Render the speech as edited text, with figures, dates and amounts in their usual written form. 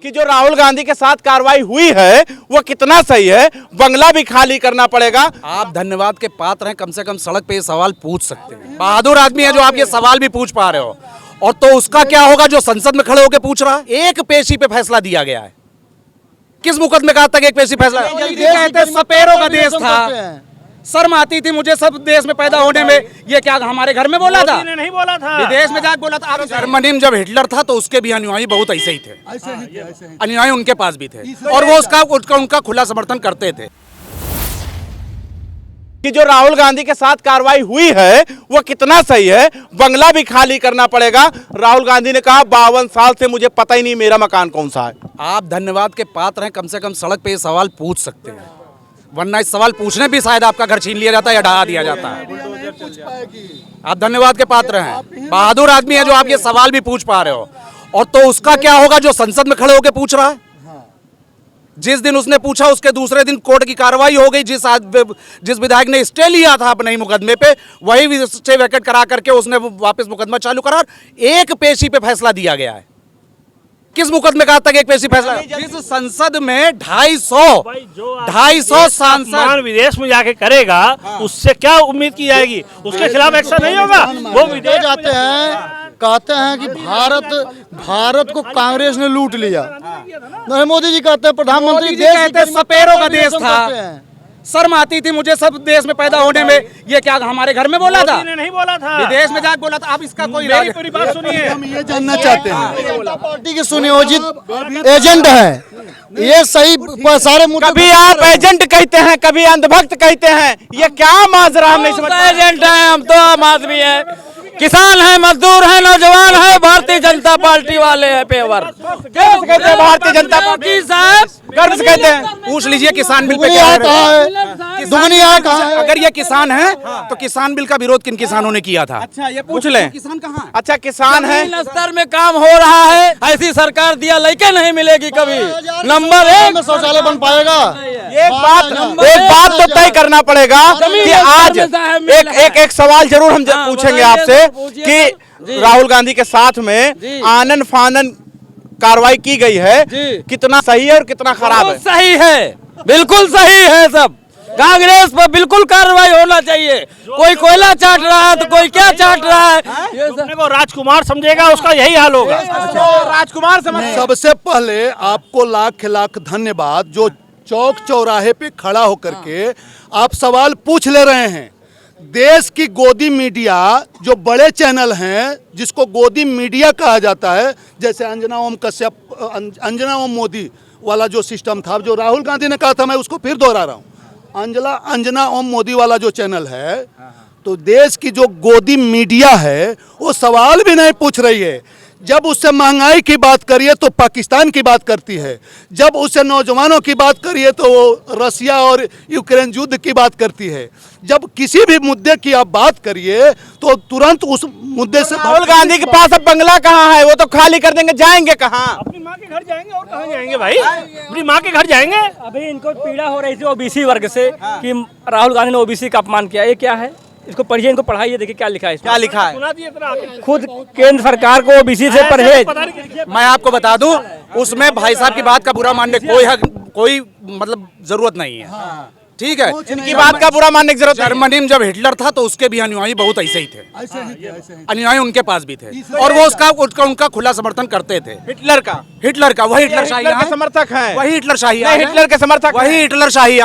कि जो राहुल गांधी के साथ कार्रवाई हुई है वो कितना सही है, बंगला भी खाली करना पड़ेगा। आप धन्यवाद के पात्र हैं, कम से कम सड़क पे ये सवाल पूछ सकते हैं। बहादुर आदमी है जो आप ये सवाल भी पूछ पा रहे हो। और तो उसका क्या होगा जो संसद में खड़े होकर पूछ रहा है। एक पेशी पे फैसला दिया गया है। किस मुकदमे का आज तक एक पेशी फैसला? कहते सपेरों का देश था, शर्म आती थी मुझे सब देश में पैदा होने में। ये क्या हमारे घर में बोला था? नहीं बोला था, विदेश में जाकर बोला था। जर्मनी में जब हिटलर था तो उसके भी अनुयायी बहुत ऐसे ही थे, अनुयायी उनके पास भी थे और वो उनका खुला समर्थन करते थे। कि जो राहुल गांधी के साथ कार्रवाई हुई है वो कितना सही है, बंगला भी खाली करना पड़ेगा। राहुल गांधी ने कहा 52 साल से मुझे पता ही नहीं मेरा मकान कौन सा है। आप धन्यवाद के पात्र हैं, कम से कम सड़क पे ये सवाल पूछ सकते हैं, वरना इस सवाल पूछने भी शायद आपका घर छीन लिया जाता है या ढहा दिया जाता है। आप धन्यवाद के पात्र हैं, बहादुर आदमी है जो आप ये सवाल भी पूछ पा रहे हो। और तो उसका क्या होगा जो संसद में खड़े होकर पूछ रहा है। जिस दिन उसने पूछा उसके दूसरे दिन कोर्ट की कार्रवाई हो गई। जिस विधायक ने स्टे लिया था अपने ही मुकदमे पे, वही स्टे वैकेट करा करके उसने वापस मुकदमा चालू करा। एक पेशी पे फैसला दिया गया है। किस मुकदमे का आज तक एक पेशी फैसला? जिस संसद में 250 सांसद विदेश में जाके करेगा, उससे क्या उम्मीद की जाएगी? उसके खिलाफ एक्शन नहीं होगा। वो विदेश जाते हैं, कहते हैं कि भारत को कांग्रेस ने लूट लिया। नहीं, मोदी जी कहते हैं प्रधानमंत्री कहते सपेरों का देश था, शर्म आती थी मुझे सब देश में पैदा होने में। ये क्या हमारे घर में बोला था? नहीं बोला था, विदेश में जाकर बोला था। आप इसका कोई पूरी बात सुनिए। हम ये जानना चाहते हैं, जनता पार्टी के सुनियोजित एजेंट है ये सही सारे मुद्दे। कभी आप एजेंट कहते हैं, कभी अंधभक्त कहते हैं, ये क्या माजरा हम नहीं समझते। एजेंट हैं, हम तो आम आदमी है, किसान है, मजदूर है, नौजवान है, भारतीय जनता पार्टी वाले हैं पेवर। गर्व से कहते हैं भारतीय जनता पार्टी साहब, गर्व से कहते हैं। पूछ लीजिए किसान बिल पे दुगनी क्या आय है? कहाँ है? दुगनी आय कहाँ है? अगर ये किसान है तो किसान बिल का विरोध किन किसानों ने किया था? अच्छा ये पूछ लें, किसान कहाँ है? अच्छा किसान है, स्तर में काम हो रहा है, ऐसी सरकार दिया लेके नहीं मिलेगी कभी। नंबर में शौचालय बन पाएगा? एक बात तो तय करना पड़ेगा कि आज एक सवाल जरूर हम पूछेंगे आपसे कि राहुल गांधी के साथ में आनन फानन कार्रवाई की गई है, कितना सही है और कितना खराब है? सही है, बिल्कुल सही है। सब कांग्रेस पर बिल्कुल कार्रवाई होना चाहिए। कोई कोयला चाट रहा है तो कोई क्या चाट रहा है। अपने को राजकुमार समझेगा, उसका यही हाल होगा। राजकुमार समझ। सबसे पहले आपको लाख लाख धन्यवाद जो चौक चौराहे पे खड़ा होकर के आप सवाल पूछ ले रहे हैं। देश की गोदी मीडिया जो बड़े चैनल हैं, जिसको गोदी मीडिया कहा जाता है, जैसे अंजना ओम कश्यप, अंजना ओम मोदी वाला जो सिस्टम था, जो राहुल गांधी ने कहा था, मैं उसको फिर दोहरा रहा हूँ। अंजना ओम मोदी वाला जो चैनल है, तो देश की जो गोदी मीडिया है वो सवाल भी नहीं पूछ रही है। जब उससे महंगाई की बात करिए तो पाकिस्तान की बात करती है, जब उससे नौजवानों की बात करिए तो वो रसिया और यूक्रेन युद्ध की बात करती है। जब किसी भी मुद्दे की आप बात करिए तो तुरंत उस मुद्दे से। राहुल गांधी के पास अब बंगला कहाँ है? वो तो खाली कर देंगे, जाएंगे कहाँ? अपनी माँ के घर जाएंगे, और कहाँ जाएंगे भाई? अपनी माँ के घर जाएंगे। अभी इनको पीड़ा हो रही थी ओबीसी वर्ग से कि राहुल गांधी ने ओबीसी का अपमान किया। ये क्या है? इसको पढ़िए, इनको पढ़ाइए, देखिए क्या लिखा है इसमें। क्या लिखा है? सुना दिए इतना खुद केंद्र सरकार को ओबीसी से परहेज। मैं आपको बता दूं, उसमें भाई साहब की बात का बुरा मानने कोई मतलब जरूरत नहीं है। ठीक है, इनकी बात का बुरा मानने की जरूरत नहीं। जर्मनी में जब हिटलर था तो उसके भी अनुयायी बहुत ऐसे ही थे, अनुयायी उनके पास भी थे और वो उनका खुला समर्थन करते थे। हिटलर का वही हिटलर शाही के समर्थक हैं, वही हिटलर शाही हिटलर के समर्थक, वही हिटलर शाही।